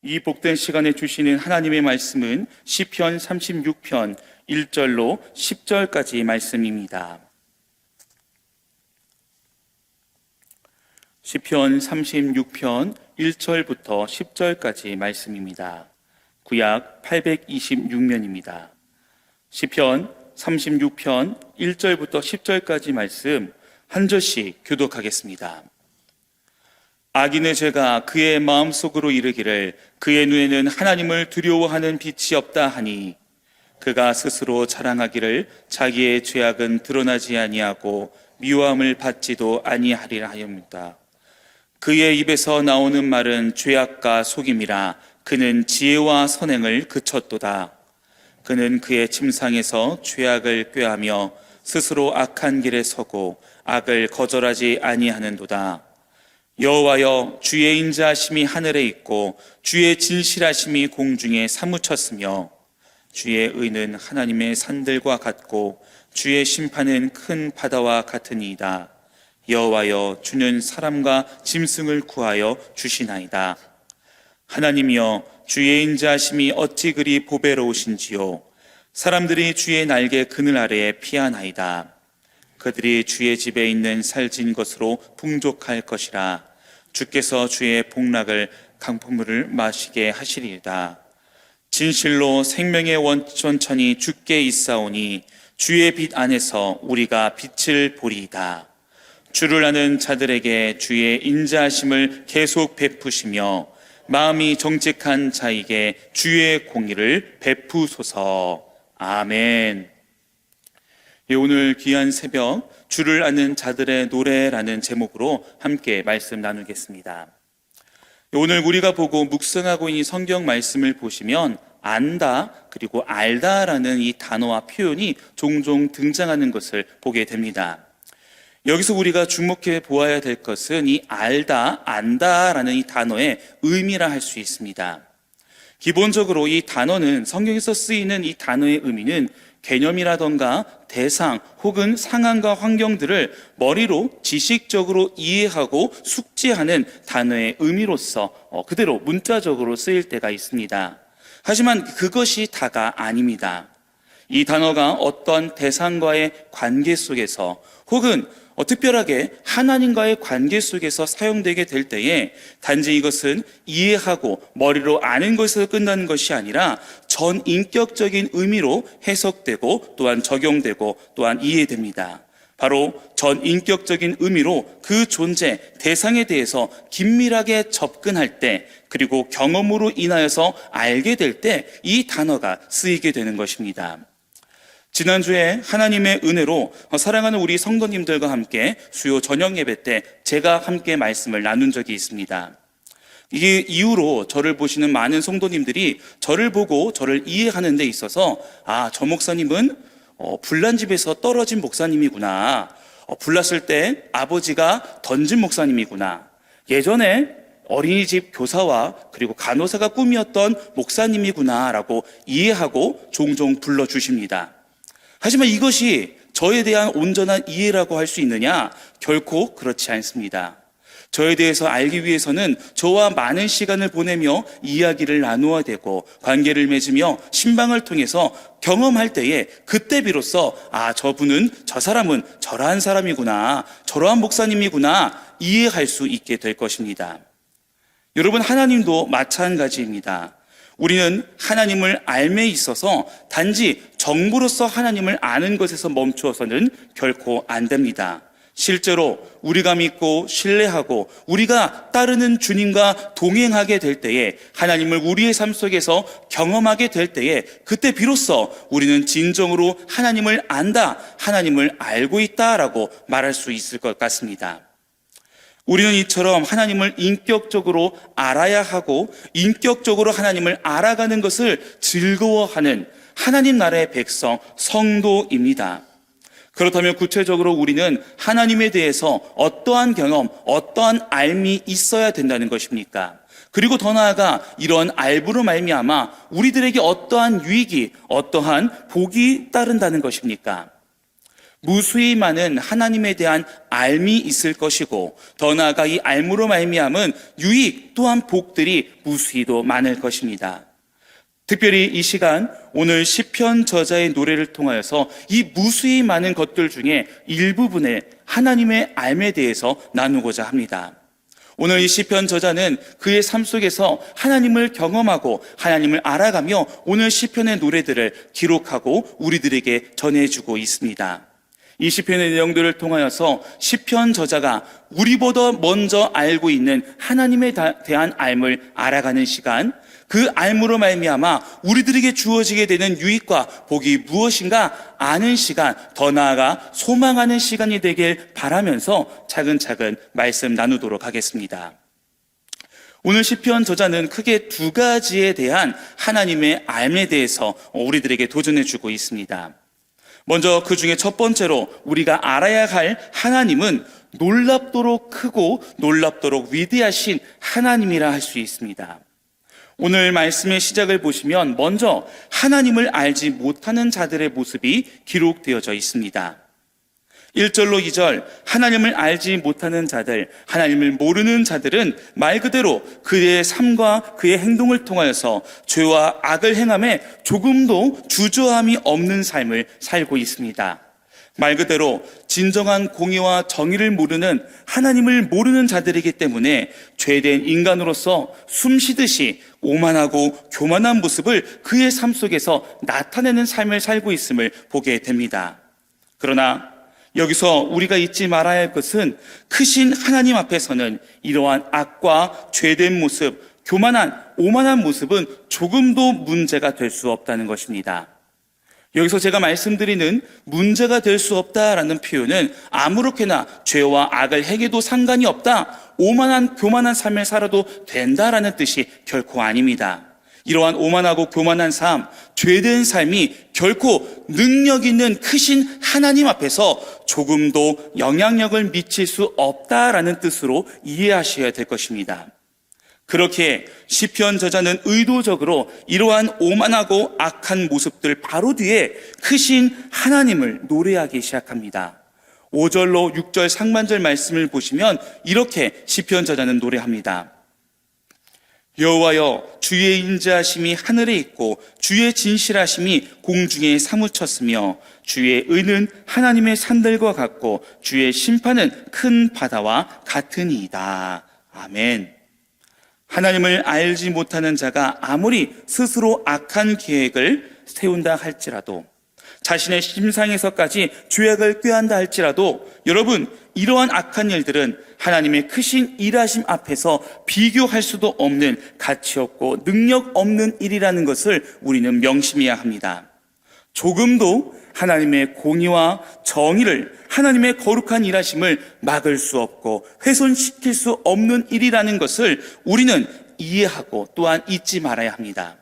이 복된 시간에 주시는 하나님의 말씀은 시편 36편 1절로 10절까지 말씀입니다. 시편 36편 1절부터 10절까지 말씀입니다. 구약 826면입니다. 시편 36편 1절부터 10절까지 말씀 한 절씩 교독하겠습니다. 악인의 죄가 그의 마음속으로 이르기를 그의 눈에는 하나님을 두려워하는 빛이 없다 하니 그가 스스로 자랑하기를 자기의 죄악은 드러나지 아니하고 미워함을 받지도 아니하리라 하였다. 그의 입에서 나오는 말은 죄악과 속임이라. 그는 지혜와 선행을 그쳤도다. 그는 그의 침상에서 죄악을 꾀하며 스스로 악한 길에 서고 악을 거절하지 아니하는도다. 여호와여, 주의 인자하심이 하늘에 있고 주의 진실하심이 공중에 사무쳤으며 주의 의는 하나님의 산들과 같고 주의 심판은 큰 바다와 같으니이다. 여호와여, 주는 사람과 짐승을 구하여 주시나이다. 하나님이여, 주의 인자하심이 어찌 그리 보배로우신지요. 사람들이 주의 날개 그늘 아래에 피하나이다. 그들이 주의 집에 있는 살진 것으로 풍족할 것이라. 주께서 주의 복락을 강포물을 마시게 하시리이다. 진실로 생명의 원천이 주께 있사오니 주의 빛 안에서 우리가 빛을 보리이다. 주를 아는 자들에게 주의 인자하심을 계속 베푸시며 마음이 정직한 자에게 주의 공의를 베푸소서. 아멘. 오늘 귀한 새벽 주를 아는 자들의 노래라는 제목으로 함께 말씀 나누겠습니다. 오늘 우리가 보고 묵상하고 있는 성경 말씀을 보시면 안다 그리고 알다라는 이 단어와 표현이 종종 등장하는 것을 보게 됩니다. 여기서 우리가 주목해 보아야 될 것은 이 알다, 안다라는 이 단어의 의미라 할 수 있습니다. 기본적으로 이 단어는 성경에서 쓰이는 이 단어의 의미는 개념이라던가 대상 혹은 상황과 환경들을 머리로 지식적으로 이해하고 숙지하는 단어의 의미로서 그대로 문자적으로 쓰일 때가 있습니다. 하지만 그것이 다가 아닙니다. 이 단어가 어떤 대상과의 관계 속에서 혹은 특별하게 하나님과의 관계 속에서 사용되게 될 때에 단지 이것은 이해하고 머리로 아는 것에서 끝나는 것이 아니라 전인격적인 의미로 해석되고 또한 적용되고 또한 이해됩니다. 바로 전인격적인 의미로 그 존재, 대상에 대해서 긴밀하게 접근할 때 그리고 경험으로 인하여서 알게 될 때 이 단어가 쓰이게 되는 것입니다. 지난주에 하나님의 은혜로 사랑하는 우리 성도님들과 함께 수요 저녁 예배 때 제가 함께 말씀을 나눈 적이 있습니다. 이 이후로 저를 보시는 많은 성도님들이 저를 보고 저를 이해하는 데 있어서 저 목사님은 불난 집에서 떨어진 목사님이구나. 불났을 때 아버지가 던진 목사님이구나. 예전에 어린이집 교사와 그리고 간호사가 꿈이었던 목사님이구나라고 이해하고 종종 불러주십니다. 하지만 이것이 저에 대한 온전한 이해라고 할 수 있느냐? 결코 그렇지 않습니다. 저에 대해서 알기 위해서는 저와 많은 시간을 보내며 이야기를 나누어야 되고 관계를 맺으며 신방을 통해서 경험할 때에 그때 비로소 저분은 저 사람은 저러한 사람이구나, 저러한 목사님이구나 이해할 수 있게 될 것입니다. 여러분, 하나님도 마찬가지입니다. 우리는 하나님을 알매 있어서 단지 정보로서 하나님을 아는 것에서 멈추어서는 결코 안 됩니다. 실제로 우리가 믿고 신뢰하고 우리가 따르는 주님과 동행하게 될 때에 하나님을 우리의 삶 속에서 경험하게 될 때에 그때 비로소 우리는 진정으로 하나님을 안다, 하나님을 알고 있다라고 말할 수 있을 것 같습니다. 우리는 이처럼 하나님을 인격적으로 알아야 하고 인격적으로 하나님을 알아가는 것을 즐거워하는 하나님 나라의 백성, 성도입니다. 그렇다면 구체적으로 우리는 하나님에 대해서 어떠한 경험, 어떠한 알미 있어야 된다는 것입니까? 그리고 더 나아가 이런 알부로 말미암아 우리들에게 어떠한 유익이, 어떠한 복이 따른다는 것입니까? 무수히 많은 하나님에 대한 알미 있을 것이고, 더 나아가 이 알므로 말미암은 유익 또한 복들이 무수히도 많을 것입니다. 특별히 이 시간 오늘 시편 저자의 노래를 통하여서 이 무수히 많은 것들 중에 일부분의 하나님의 알에 대해서 나누고자 합니다. 오늘 이 시편 저자는 그의 삶 속에서 하나님을 경험하고 하나님을 알아가며 오늘 시편의 노래들을 기록하고 우리들에게 전해주고 있습니다. 이 시편의 내용들을 통하여서 시편 저자가 우리보다 먼저 알고 있는 하나님에 대한 알을 알아가는 시간, 그 알므로 말미암아 우리들에게 주어지게 되는 유익과 복이 무엇인가 아는 시간, 더 나아가 소망하는 시간이 되길 바라면서 차근차근 말씀 나누도록 하겠습니다. 오늘 시편 저자는 크게 두 가지에 대한 하나님의 알에 대해서 우리들에게 도전해 주고 있습니다. 먼저 그 중에 첫 번째로 우리가 알아야 할 하나님은 놀랍도록 크고 놀랍도록 위대하신 하나님이라 할 수 있습니다. 오늘 말씀의 시작을 보시면 먼저 하나님을 알지 못하는 자들의 모습이 기록되어져 있습니다. 1절로 2절, 하나님을 알지 못하는 자들, 하나님을 모르는 자들은 말 그대로 그의 삶과 그의 행동을 통하여서 죄와 악을 행함에 조금도 주저함이 없는 삶을 살고 있습니다. 말 그대로 진정한 공의와 정의를 모르는, 하나님을 모르는 자들이기 때문에 죄된 인간으로서 숨쉬듯이 오만하고 교만한 모습을 그의 삶 속에서 나타내는 삶을 살고 있음을 보게 됩니다. 그러나 여기서 우리가 잊지 말아야 할 것은 크신 하나님 앞에서는 이러한 악과 죄된 모습, 교만한, 오만한 모습은 조금도 문제가 될 수 없다는 것입니다. 여기서 제가 말씀드리는 문제가 될 수 없다라는 표현은 아무렇게나 죄와 악을 행해도 상관이 없다, 오만한, 교만한 삶을 살아도 된다라는 뜻이 결코 아닙니다. 이러한 오만하고 교만한 삶, 죄된 삶이 결코 능력 있는 크신 하나님 앞에서 조금도 영향력을 미칠 수 없다라는 뜻으로 이해하셔야 될 것입니다. 그렇게 시편 저자는 의도적으로 이러한 오만하고 악한 모습들 바로 뒤에 크신 하나님을 노래하기 시작합니다. 5절로 6절 상반절 말씀을 보시면 이렇게 시편 저자는 노래합니다. 여호와여, 주의 인자하심이 하늘에 있고 주의 진실하심이 공중에 사무쳤으며 주의 의는 하나님의 산들과 같고 주의 심판은 큰 바다와 같으니이다. 아멘. 하나님을 알지 못하는 자가 아무리 스스로 악한 계획을 세운다 할지라도, 자신의 심상에서까지 죄악을 꾀한다 할지라도, 여러분, 이러한 악한 일들은 하나님의 크신 일하심 앞에서 비교할 수도 없는 가치 없고 능력 없는 일이라는 것을 우리는 명심해야 합니다. 조금도 하나님의 공의와 정의를, 하나님의 거룩한 일하심을 막을 수 없고 훼손시킬 수 없는 일이라는 것을 우리는 이해하고 또한 잊지 말아야 합니다.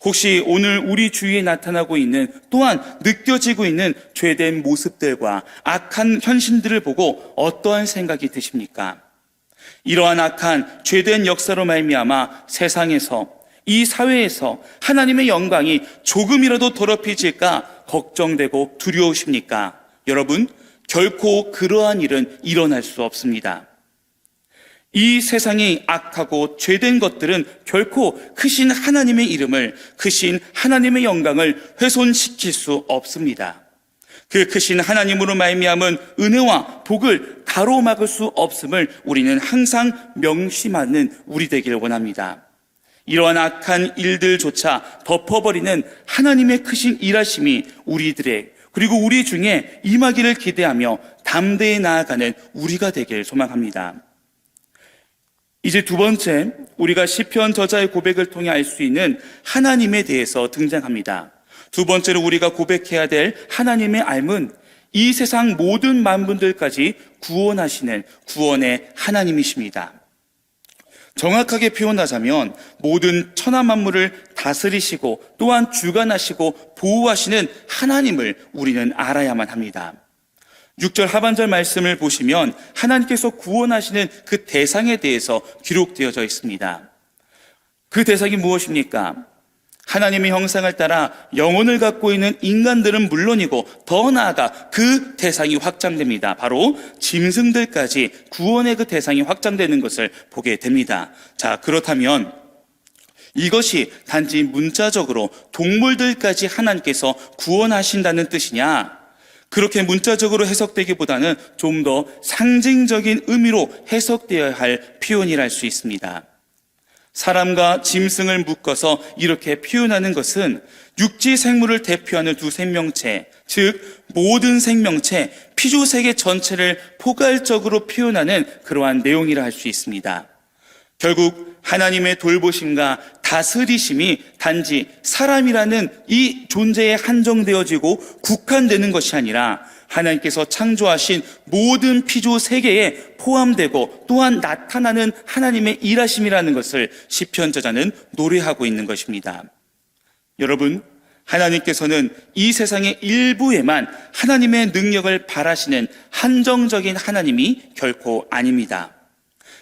혹시 오늘 우리 주위에 나타나고 있는, 또한 느껴지고 있는 죄된 모습들과 악한 현실들을 보고 어떠한 생각이 드십니까? 이러한 악한 죄된 역사로 말미암아 세상에서, 이 사회에서 하나님의 영광이 조금이라도 더럽혀질까 걱정되고 두려우십니까? 여러분, 결코 그러한 일은 일어날 수 없습니다. 이 세상이 악하고 죄된 것들은 결코 크신 하나님의 이름을, 크신 하나님의 영광을 훼손시킬 수 없습니다. 그 크신 하나님으로 말미암은 은혜와 복을 가로막을 수 없음을 우리는 항상 명심하는 우리 되기를 원합니다. 이러한 악한 일들조차 덮어버리는 하나님의 크신 일하심이 우리들의, 그리고 우리 중에 임하기를 기대하며 담대히 나아가는 우리가 되길 소망합니다. 이제 두 번째, 우리가 시편 저자의 고백을 통해 알 수 있는 하나님에 대해서 등장합니다. 두 번째로 우리가 고백해야 될 하나님의 알은 이 세상 모든 만분들까지 구원하시는 구원의 하나님이십니다. 정확하게 표현하자면 모든 천하 만물을 다스리시고 또한 주관하시고 보호하시는 하나님을 우리는 알아야만 합니다. 6절 하반절 말씀을 보시면 하나님께서 구원하시는 그 대상에 대해서 기록되어져 있습니다. 그 대상이 무엇입니까? 하나님의 형상을 따라 영혼을 갖고 있는 인간들은 물론이고 더 나아가 그 대상이 확장됩니다. 바로 짐승들까지 구원의 그 대상이 확장되는 것을 보게 됩니다. 자, 그렇다면 이것이 단지 문자적으로 동물들까지 하나님께서 구원하신다는 뜻이냐? 그렇게 문자적으로 해석되기보다는 좀 더 상징적인 의미로 해석되어야 할 표현이라 할 수 있습니다. 사람과 짐승을 묶어서 이렇게 표현하는 것은 육지 생물을 대표하는 두 생명체, 즉 모든 생명체, 피조세계 전체를 포괄적으로 표현하는 그러한 내용이라 할 수 있습니다. 결국 하나님의 돌보심과 다스리심이 단지 사람이라는 이 존재에 한정되어지고 국한되는 것이 아니라 하나님께서 창조하신 모든 피조 세계에 포함되고 또한 나타나는 하나님의 일하심이라는 것을 시편 저자는 노래하고 있는 것입니다. 여러분, 하나님께서는 이 세상의 일부에만 하나님의 능력을 발하시는 한정적인 하나님이 결코 아닙니다.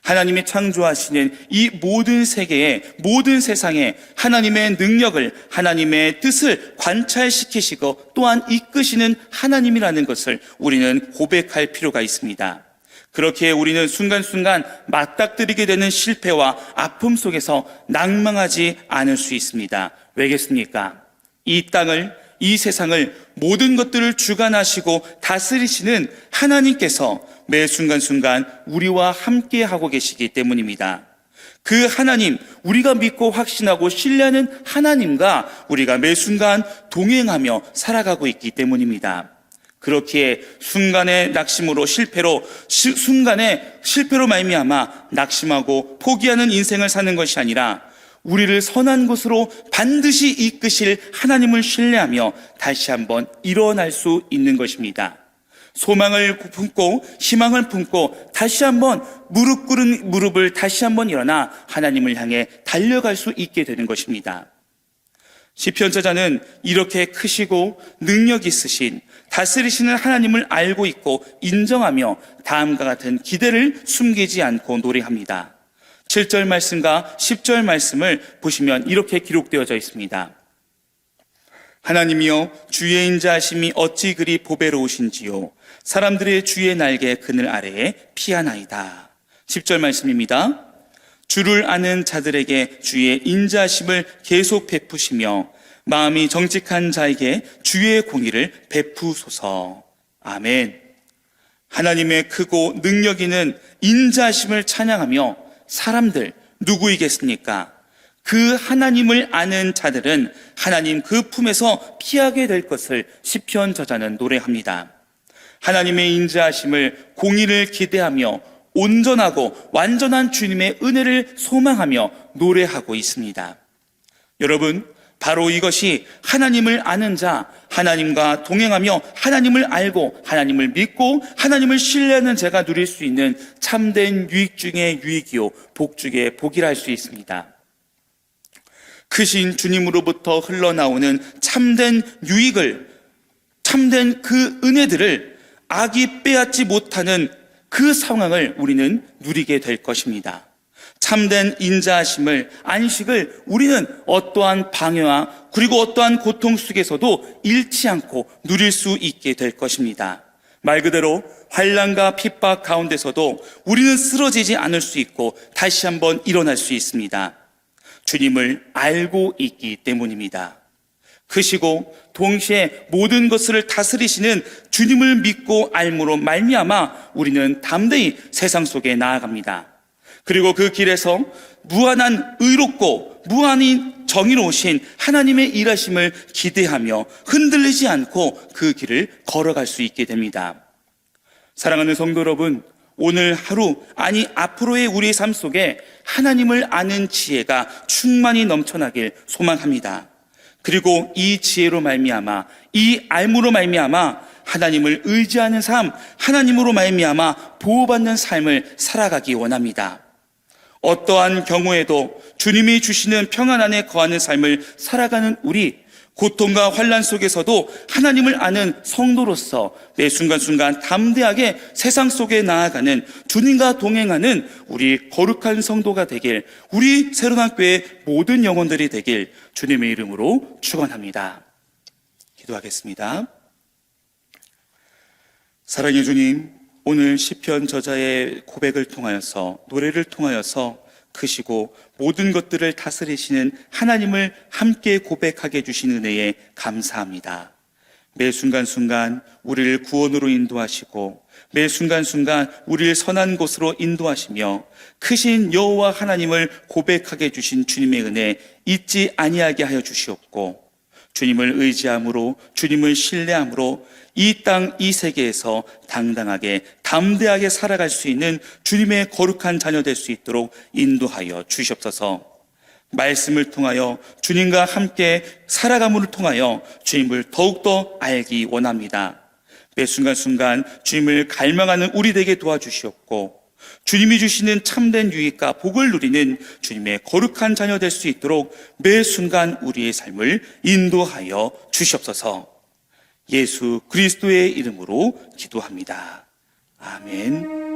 하나님이 창조하시는 이 모든 세계에, 모든 세상에 하나님의 능력을, 하나님의 뜻을 관찰시키시고 또한 이끄시는 하나님이라는 것을 우리는 고백할 필요가 있습니다. 그렇게 우리는 순간순간 맞닥뜨리게 되는 실패와 아픔 속에서 낭망하지 않을 수 있습니다. 왜겠습니까? 이 땅을, 이 세상을, 모든 것들을 주관하시고 다스리시는 하나님께서 매 순간순간 우리와 함께 하고 계시기 때문입니다. 그 하나님, 우리가 믿고 확신하고 신뢰하는 하나님과 우리가 매 순간 동행하며 살아가고 있기 때문입니다. 그렇기에 순간의 실패로 말미암아 낙심하고 포기하는 인생을 사는 것이 아니라 우리를 선한 곳으로 반드시 이끄실 하나님을 신뢰하며 다시 한번 일어날 수 있는 것입니다. 소망을 품고 희망을 품고 다시 한번 무릎 꿇은 무릎을 다시 한번 일어나 하나님을 향해 달려갈 수 있게 되는 것입니다. 시편 저자는 이렇게 크시고 능력 있으신 다스리시는 하나님을 알고 있고 인정하며 다음과 같은 기대를 숨기지 않고 노래합니다. 7절 말씀과 10절 말씀을 보시면 이렇게 기록되어져 있습니다. 하나님이여, 주의 인자하심이 어찌 그리 보배로우신지요. 사람들의 주의 날개 그늘 아래에 피하나이다. 10절 말씀입니다. 주를 아는 자들에게 주의 인자하심을 계속 베푸시며 마음이 정직한 자에게 주의 공의를 베푸소서. 아멘. 하나님의 크고 능력 있는 인자하심을 찬양하며 사람들 누구이겠습니까? 그 하나님을 아는 자들은 하나님 그 품에서 피하게 될 것을 시편 저자는 노래합니다. 하나님의 인자하심을, 공의를 기대하며 온전하고 완전한 주님의 은혜를 소망하며 노래하고 있습니다. 여러분, 바로 이것이 하나님을 아는 자, 하나님과 동행하며 하나님을 알고 하나님을 믿고 하나님을 신뢰하는 자가 누릴 수 있는 참된 유익 중의 유익이요 복 중의 복이라 할 수 있습니다. 크신 주님으로부터 흘러나오는 참된 유익을, 참된 그 은혜들을 악이 빼앗지 못하는 그 상황을 우리는 누리게 될 것입니다. 참된 인자하심을, 안식을 우리는 어떠한 방해와 그리고 어떠한 고통 속에서도 잃지 않고 누릴 수 있게 될 것입니다. 말 그대로 환난과 핍박 가운데서도 우리는 쓰러지지 않을 수 있고 다시 한번 일어날 수 있습니다. 주님을 알고 있기 때문입니다. 크시고 동시에 모든 것을 다스리시는 주님을 믿고 알므로 말미암아 우리는 담대히 세상 속에 나아갑니다. 그리고 그 길에서 무한한 의롭고 무한히 정의로우신 하나님의 일하심을 기대하며 흔들리지 않고 그 길을 걸어갈 수 있게 됩니다. 사랑하는 성도 여러분, 오늘 하루, 아니 앞으로의 우리의 삶 속에 하나님을 아는 지혜가 충만히 넘쳐나길 소망합니다. 그리고 이 지혜로 말미암아, 이 알므로 말미암아 하나님을 의지하는 삶, 하나님으로 말미암아 보호받는 삶을 살아가기 원합니다. 어떠한 경우에도 주님이 주시는 평안 안에 거하는 삶을 살아가는 우리, 고통과 환난 속에서도 하나님을 아는 성도로서 매 순간순간 담대하게 세상 속에 나아가는, 주님과 동행하는 우리 거룩한 성도가 되길, 우리 새로운학교의 모든 영혼들이 되길 주님의 이름으로 축원합니다. 기도하겠습니다. 사랑의 주님, 오늘 시편 저자의 고백을 통하여서, 노래를 통하여서 크시고 모든 것들을 다스리시는 하나님을 함께 고백하게 해주신 은혜에 감사합니다. 매 순간순간 우리를 구원으로 인도하시고 매 순간순간 우리를 선한 곳으로 인도하시며 크신 여호와 하나님을 고백하게 해주신 주님의 은혜 잊지 아니하게 하여 주시옵고, 주님을 의지함으로, 주님을 신뢰함으로 이 땅, 이 세계에서 당당하게 담대하게 살아갈 수 있는 주님의 거룩한 자녀 될 수 있도록 인도하여 주시옵소서. 말씀을 통하여 주님과 함께 살아감을 통하여 주님을 더욱더 알기 원합니다. 매 순간순간 주님을 갈망하는 우리 되게 도와주시옵고, 주님이 주시는 참된 유익과 복을 누리는 주님의 거룩한 자녀 될 수 있도록 매 순간 우리의 삶을 인도하여 주시옵소서. 예수 그리스도의 이름으로 기도합니다. 아멘.